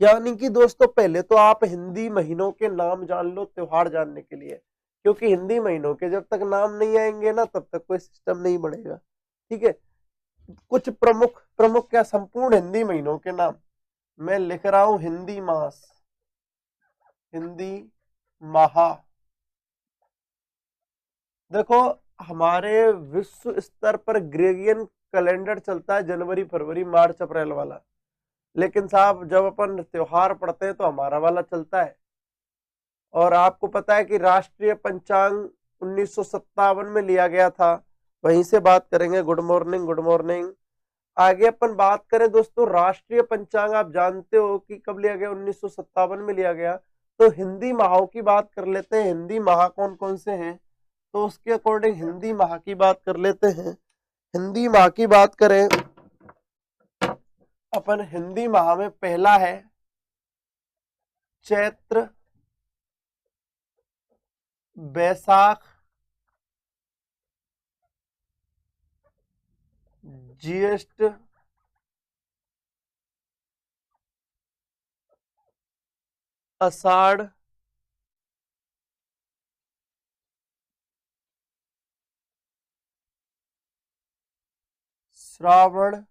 यानी कि दोस्तों पहले तो आप हिंदी महीनों के नाम जान लो त्योहार जानने के लिए, क्योंकि हिंदी महीनों के जब तक नाम नहीं आएंगे ना तब तक कोई सिस्टम नहीं बढ़ेगा। ठीक है, कुछ प्रमुख प्रमुख क्या, संपूर्ण हिंदी महीनों के नाम मैं लिख रहा हूं। हिंदी मास, हिंदी माह। देखो, हमारे विश्व स्तर पर ग्रेगोरियन कैलेंडर चलता है जनवरी फरवरी मार्च अप्रैल वाला, लेकिन साहब जब अपन त्योहार पढ़ते हैं तो हमारा वाला चलता है। और आपको पता है कि राष्ट्रीय पंचांग 1957 में लिया गया था, वहीं से बात करेंगे। Good morning, good morning. आगे अपन बात करें दोस्तों, राष्ट्रीय पंचांग आप जानते हो कि कब लिया गया, 1957 में लिया गया। तो हिंदी माहों की बात कर लेते हैं, हिंदी माह कौन कौन से हैं, तो उसके अकॉर्डिंग हिंदी माह की बात कर लेते हैं। हिंदी माह की बात करें अपन, हिंदी माह में पहला है चैत्र, बैसाख, ज्येष्ठ, आषाढ़, श्रावण,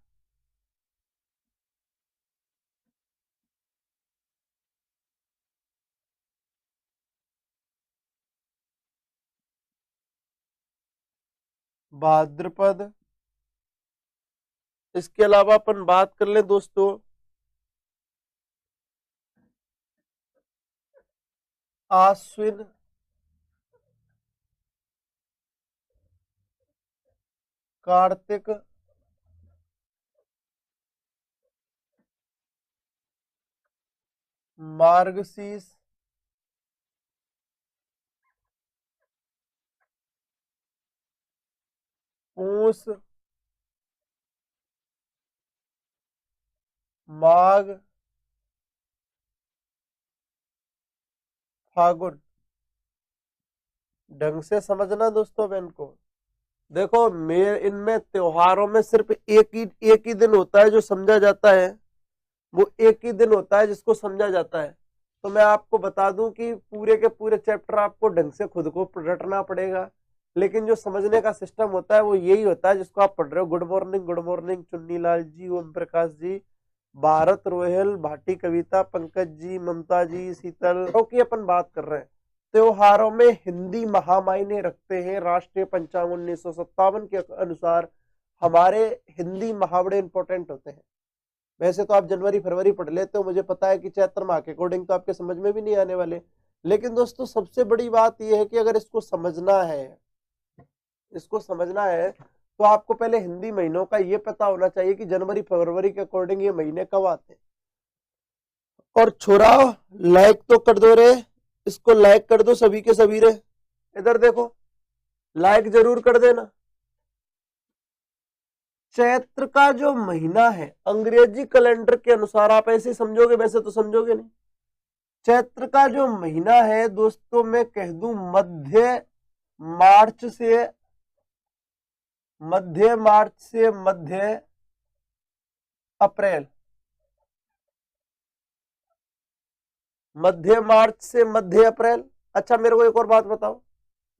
भाद्रपद। इसके अलावा अपन बात कर ले दोस्तों, आश्विन, कार्तिक, मार्गशीर्ष, पूष, माघ, फागुन। ढंग से समझना दोस्तों बहन को। देखो, मेरे इनमें त्योहारों में सिर्फ एक ही दिन होता है जो समझा जाता है, वो एक ही दिन होता है जिसको समझा जाता है। तो मैं आपको बता दूं कि पूरे के पूरे चैप्टर आपको ढंग से खुद को रटना पड़ेगा, लेकिन जो समझने का सिस्टम होता है वो यही होता है जिसको आप पढ़ रहे हो। Good morning, good morning Chunni Lal ji, Om Prakash ji, Bharat Rohel, Bhati कविता, पंकज जी, ममता जी, शीतल, क्योंकि अपन बात कर रहे हैं त्योहारों में हिंदी महामायने रखते हैं। राष्ट्रीय पंचांग 1957 के अनुसार हमारे हिंदी माह बड़े इंपॉर्टेंट होते हैं। वैसे तो आप जनवरी फरवरी पढ़ लेते हो, मुझे पता है कि चैत्र माह के अकॉर्डिंग तो आपके समझ में भी नहीं आने वाले, लेकिन दोस्तों सबसे बड़ी बात यह है कि अगर इसको समझना है तो आपको पहले हिंदी महीनों का ये पता होना चाहिए कि जनवरी फरवरी के अकॉर्डिंग ये महीने कब आते हैं। और छोरा, लाइक तो कर दो रे, इसको लाइक कर दो सभी के सभी रे, इधर देखो, लाइक जरूर कर देना। चैत्र का जो महीना है अंग्रेजी कैलेंडर के अनुसार, आप ऐसे समझोगे, वैसे तो समझोगे नहीं। चैत्र का जो महीना है दोस्तों, मैं कह दूं मार्च से मध्य अप्रैल, मध्य मार्च से मध्य अप्रैल। अच्छा मेरे को एक और बात बताओ,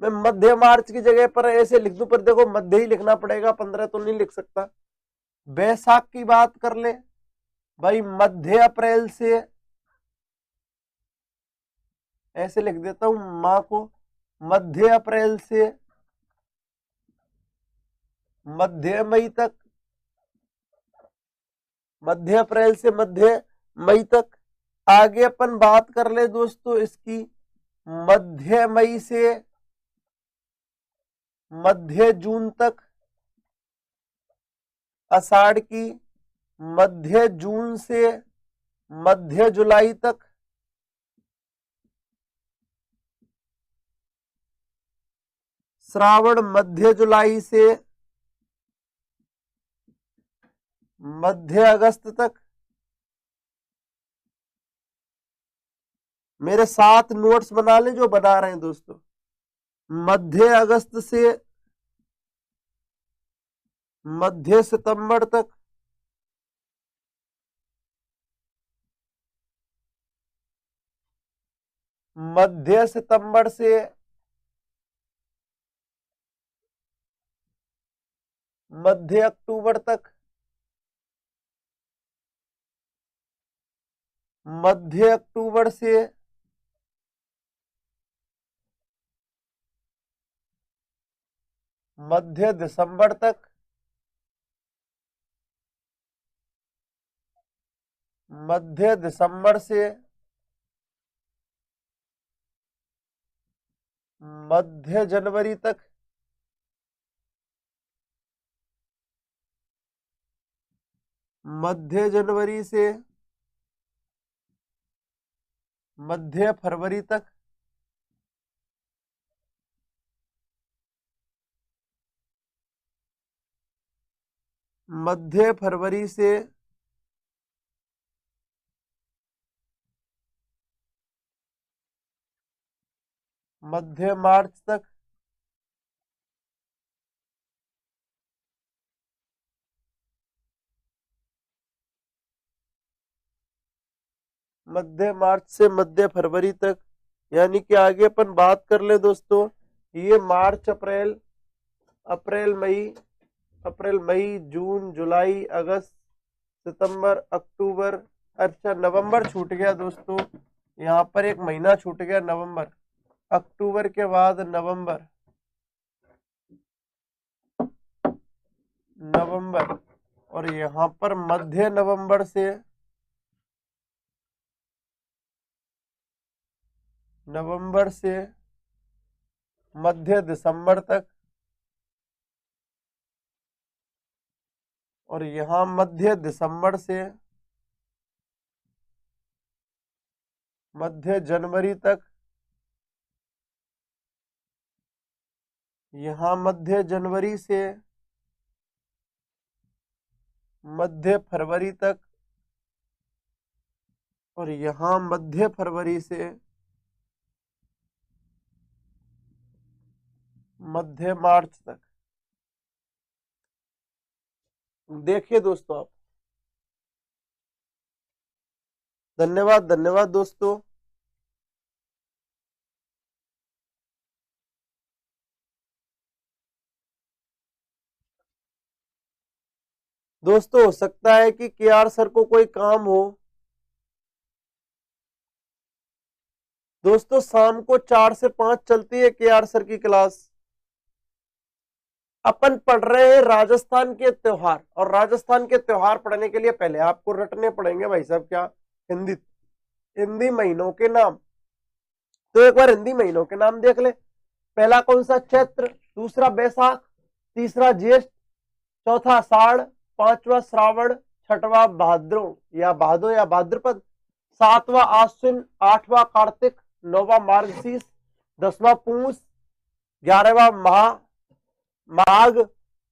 मैं मध्य मार्च की जगह पर ऐसे लिख दूं, पर देखो मध्य ही लिखना पड़ेगा, 15 तो नहीं लिख सकता। बैसाख की बात कर ले भाई, मध्य अप्रैल से, ऐसे लिख देता हूं माँ को, मध्य अप्रैल से मध्य मई तक, मध्य अप्रैल से मध्य मई तक। आगे अपन बात कर ले दोस्तों इसकी, मध्य मई से मध्य जून तक, आषाढ़ की, मध्य जून से मध्य जुलाई तक, श्रावण मध्य जुलाई से मध्य अगस्त तक। मेरे साथ नोट्स बना लें जो बना रहे हैं दोस्तों, मध्य अगस्त से मध्य सितंबर तक, मध्य सितंबर से मध्य अक्टूबर तक, मध्य अक्टूबर से मध्य दिसंबर तक, मध्य दिसंबर से मध्य जनवरी तक, मध्य जनवरी से मध्य फरवरी तक, मध्य फरवरी से मध्य मार्च तक, मध्य मार्च से मध्य फरवरी तक। यानी कि आगे अपन बात कर ले दोस्तों, ये मार्च अप्रैल, अप्रैल मई जून जुलाई अगस्त सितंबर अक्टूबर, अच्छा नवंबर छूट गया दोस्तों, यहाँ पर एक महीना छूट गया नवंबर। अक्टूबर के बाद नवंबर, और यहाँ पर मध्य नवंबर से मध्य दिसंबर तक, और यहाँ मध्य दिसंबर से मध्य जनवरी तक, यहाँ मध्य जनवरी से मध्य फरवरी तक, और यहाँ मध्य फरवरी से मध्य मार्च तक। देखिए दोस्तों आप, धन्यवाद धन्यवाद दोस्तों। दोस्तों हो सकता है कि केआर सर को कोई काम हो। दोस्तों शाम को 4 से 5 चलती है केआर सर की क्लास। अपन पढ़ रहे हैं राजस्थान के त्योहार, और राजस्थान के त्योहार पढ़ने के लिए पहले आपको रटने पड़ेंगे भाई साहब क्या, हिंदी महीनों के नाम। तो एक बार हिंदी महीनों के नाम देख ले। पहला कौन सा, चैत्र, दूसरा बैसाख, तीसरा ज्येष्ठ, चौथा आषाढ़, पांचवा श्रावण, छठवा भाद्रो या भाद्रपद, सातवां आश्विन, आठवां कार्तिक, नौवां मार्गशीर्ष, 10वां पूस, 11वां माघ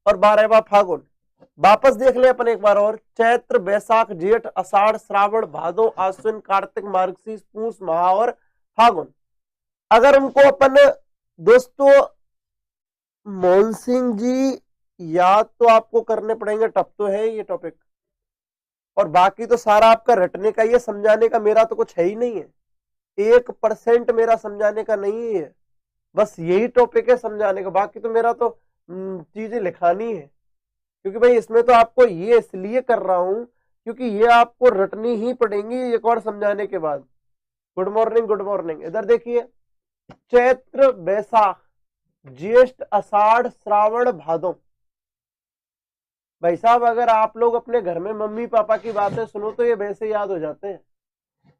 और 12वां फागुन। वापस देख ले अपन एक बार और, चैत्र बैसाख जेठ आषाढ़ श्रावण भादो आश्विन कार्तिक मार्गशीर्ष पूस महा और फागुन। अगर उनको अपन दोस्तों मोहन सिंह जी याद तो आपको करने पड़ेंगे, टफ तो है ये टॉपिक, और बाकी तो सारा आपका रटने का, ये समझाने का मेरा तो कुछ है ही नहीं है, 1% मेरा समझाने का नहीं है, बस यही टॉपिक है समझाने का। बाकी तो मेरा तो चीजें लिखानी है, क्योंकि भाई इसमें तो आपको ये इसलिए कर रहा हूं क्योंकि ये आपको रटनी ही पड़ेंगी एक और समझाने के बाद। Good morning. इधर देखिए, चैत्र बैसाख ज्येष्ठ आषाढ़ श्रावण भादो। भाई साहब अगर आप लोग अपने घर में मम्मी पापा की बातें सुनो तो ये वैसे याद हो जाते हैं,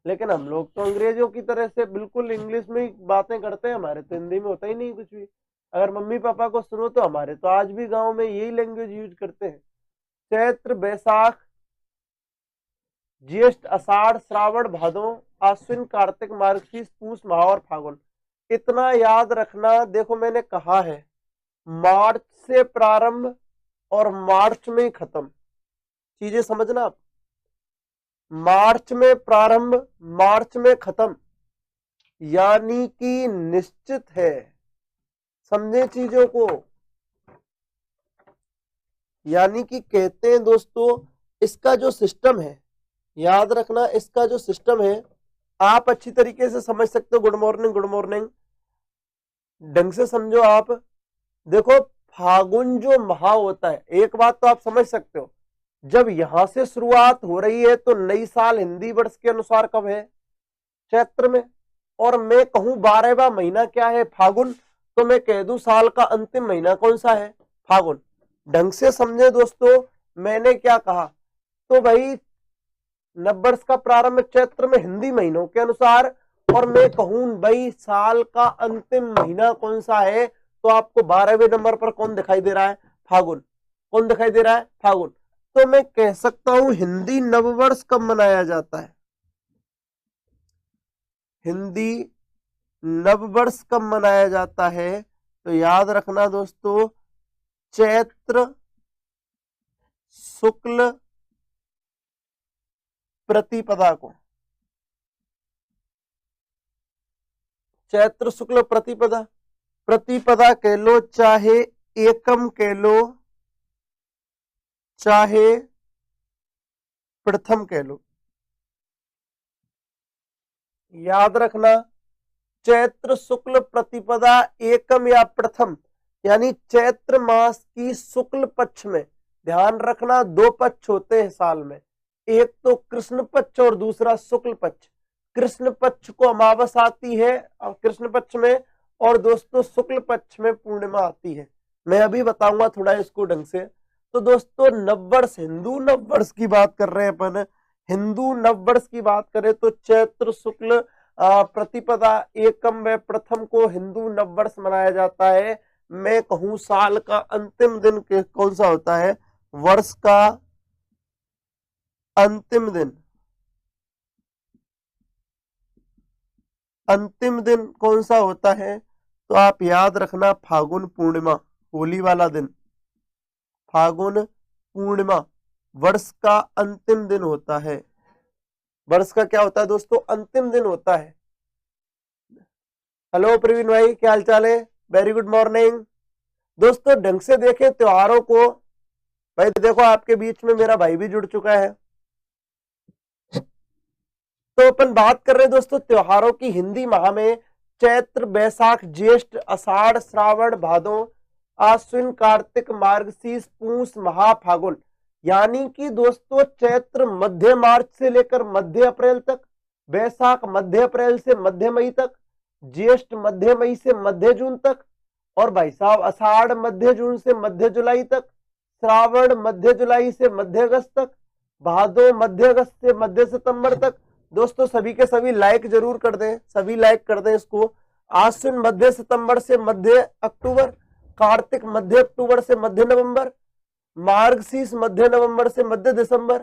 लेकिन हम लोग तो अंग्रेजों की तरह से बिल्कुल इंग्लिश में ही बातें करते हैं, हमारे तो हिंदी में होता ही नहीं कुछ भी। अगर मम्मी पापा को सुनो तो हमारे तो आज भी गांव में यही लैंग्वेज यूज करते हैं। चैत्र बैसाख ज्येष्ठ आषाढ़ श्रावण भादो आश्विन कार्तिक मार्गशीर्ष पूस माह और फागुन। इतना याद रखना। देखो मैंने कहा है मार्च से प्रारंभ और मार्च में खत्म, चीजें समझना आप। मार्च में प्रारंभ मार्च में खत्म, यानी कि निश्चित है, समझे चीजों को। यानी कि कहते हैं दोस्तों इसका जो सिस्टम है, याद रखना इसका जो सिस्टम है आप अच्छी तरीके से समझ सकते हो। गुड मॉर्निंग, गुड मॉर्निंग, ढंग से समझो आप। देखो फागुन जो माह होता है, एक बात तो आप समझ सकते हो, जब यहां से शुरुआत हो रही है तो नई साल हिंदी वर्ष के अनुसार कब है? चैत्र में। और मैं कहूं 12वां महीना क्या है? फागुन। तो मैं कह दूं साल का अंतिम महीना कौन सा है? फागुन। ढंग से समझे दोस्तों, मैंने क्या कहा? तो भाई नववर्ष का प्रारंभ चैत्र में हिंदी महीनों के अनुसार, और मैं कहूं भाई साल का अंतिम महीना कौन सा है, तो आपको 12वें नंबर पर कौन दिखाई दे रहा है? फागुन। कौन दिखाई दे रहा है? फागुन। तो मैं कह सकता हूं हिंदी नववर्ष कब मनाया जाता है? हिंदी नववर्ष कब मनाया जाता है? तो याद रखना दोस्तों, चैत्र शुक्ल प्रतिपदा को। चैत्र शुक्ल प्रतिपदा, प्रतिपदा कह लो, चाहे एकम कह लो, चाहे प्रथम कह लो। याद रखना, चैत्र शुक्ल प्रतिपदा एकम या प्रथम, यानी चैत्र मास की शुक्ल पक्ष में। ध्यान रखना, दो पक्ष होते हैं साल में, एक तो कृष्ण पक्ष और दूसरा शुक्ल पक्ष। कृष्ण पक्ष को अमावस आती है कृष्ण पक्ष में, और दोस्तों शुक्ल पक्ष में पूर्णिमा आती है। मैं अभी बताऊंगा थोड़ा इसको ढंग से। तो दोस्तों नववर्ष, हिंदू नववर्ष की बात कर रहे हैं अपन। हिंदू नववर्ष की बात करें तो चैत्र शुक्ल प्रतिपदा एकम व प्रथम को हिंदू नववर्ष मनाया जाता है। मैं कहूं साल का अंतिम दिन कौन सा होता है? वर्ष का अंतिम दिन, अंतिम दिन कौन सा होता है? तो आप याद रखना, फागुन पूर्णिमा, होली वाला दिन। फागुन पूर्णिमा वर्ष का अंतिम दिन होता है। वर्ष का क्या होता है दोस्तों? अंतिम दिन होता है। हेलो प्रवीण भाई, क्या हाल चाल है? Very good morning. दोस्तों ढंग से देखें त्योहारों को। भाई देखो आपके बीच में मेरा भाई भी जुड़ चुका है। तो अपन बात कर रहे हैं दोस्तों त्योहारों की। हिंदी माह में चैत्र, बैसाख, ज्येष्ठ, आषाढ़, श्रावण, भादो, आश्विन, कार्तिक, मार्गशीर्ष, पूस, महा, फागुन। यानी कि दोस्तों चैत्र मध्य मार्च से लेकर मध्य अप्रैल तक, बैसाख मध्य अप्रैल से मध्य मई तक, ज्येष्ठ मध्य मई से मध्य जून तक, और भाई साहब आषाढ़ मध्य जून से मध्य जुलाई तक, श्रावण मध्य जुलाई से मध्य अगस्त तक, भादो मध्य अगस्त से मध्य सितंबर तक। दोस्तों सभी के सभी लाइक जरूर कर दें, सभी लाइक कर दें इसको। आश्विन मध्य सितंबर से मध्य अक्टूबर, कार्तिक मध्य अक्टूबर से मध्य नवंबर, मार्गशीर्ष मध्य नवंबर से मध्य दिसंबर,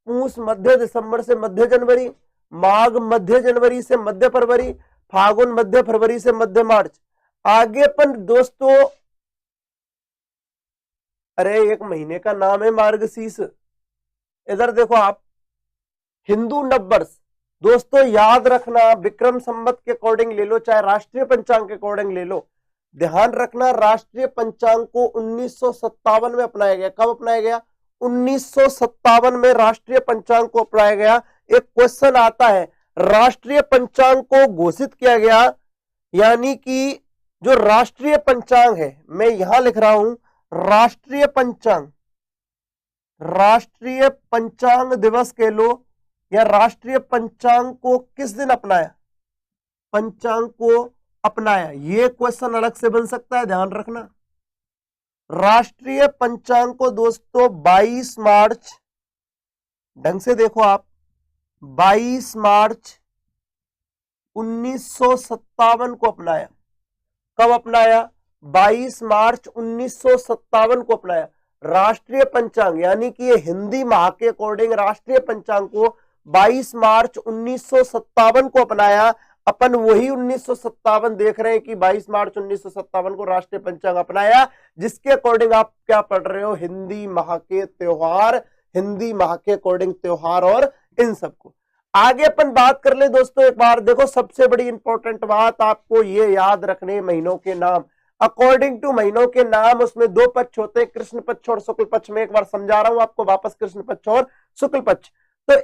पूस मध्य दिसंबर से मध्य जनवरी, माघ मध्य जनवरी से मध्य फरवरी, फागुन मध्य फरवरी से मध्य मार्च। आगे अपन दोस्तों, अरे एक महीने का नाम है मार्गशीर्ष। इधर देखो आप, हिंदू नववर्ष दोस्तों याद रखना, विक्रम संवत के अकॉर्डिंग ले लो, चाहे राष्ट्रीय पंचांग के अकॉर्डिंग ले लो। ध्यान रखना, राष्ट्रीय पंचांग को 1957 में अपनाया गया। कब अपनाया गया? 1957 में राष्ट्रीय पंचांग को अपनाया गया। एक क्वेश्चन आता है, राष्ट्रीय पंचांग को घोषित किया गया, यानी कि जो राष्ट्रीय पंचांग है, मैं यहां लिख रहा हूं राष्ट्रीय पंचांग, राष्ट्रीय पंचांग दिवस कह लो, या राष्ट्रीय पंचांग को किस दिन अपनाया? पंचांग को अपनाया, ये क्वेश्चन अलग से बन सकता है, ध्यान रखना। राष्ट्रीय पंचांग को दोस्तों 22 मार्च, ढंग से देखो आप, 22 मार्च 1957 को अपनाया। कब अपनाया? 22 मार्च 1957 को अपनाया राष्ट्रीय पंचांग, यानी कि ये हिंदी माह के अकॉर्डिंग राष्ट्रीय पंचांग को 22 मार्च 1957 को अपनाया। अपन वही 1957 देख रहे हैं कि 22 मार्च 1957 को राष्ट्रीय पंचांग अपनाया, जिसके अकॉर्डिंग आप क्या पढ़ रहे हो? हिंदी माह के त्योहार, हिंदी माह के अकॉर्डिंग त्योहार और इन सबको। आगे अपन बात कर ले दोस्तों एक बार। देखो सबसे बड़ी इंपॉर्टेंट बात आपको ये याद रखने, महीनों के नाम अकॉर्डिंग टू महीनों के नाम, उसमें दो पक्ष होते हैं, कृष्ण पक्ष और शुक्ल पक्ष। में एक बार समझा रहा हूं आपको वापस, कृष्ण पक्ष और शुक्ल पक्ष।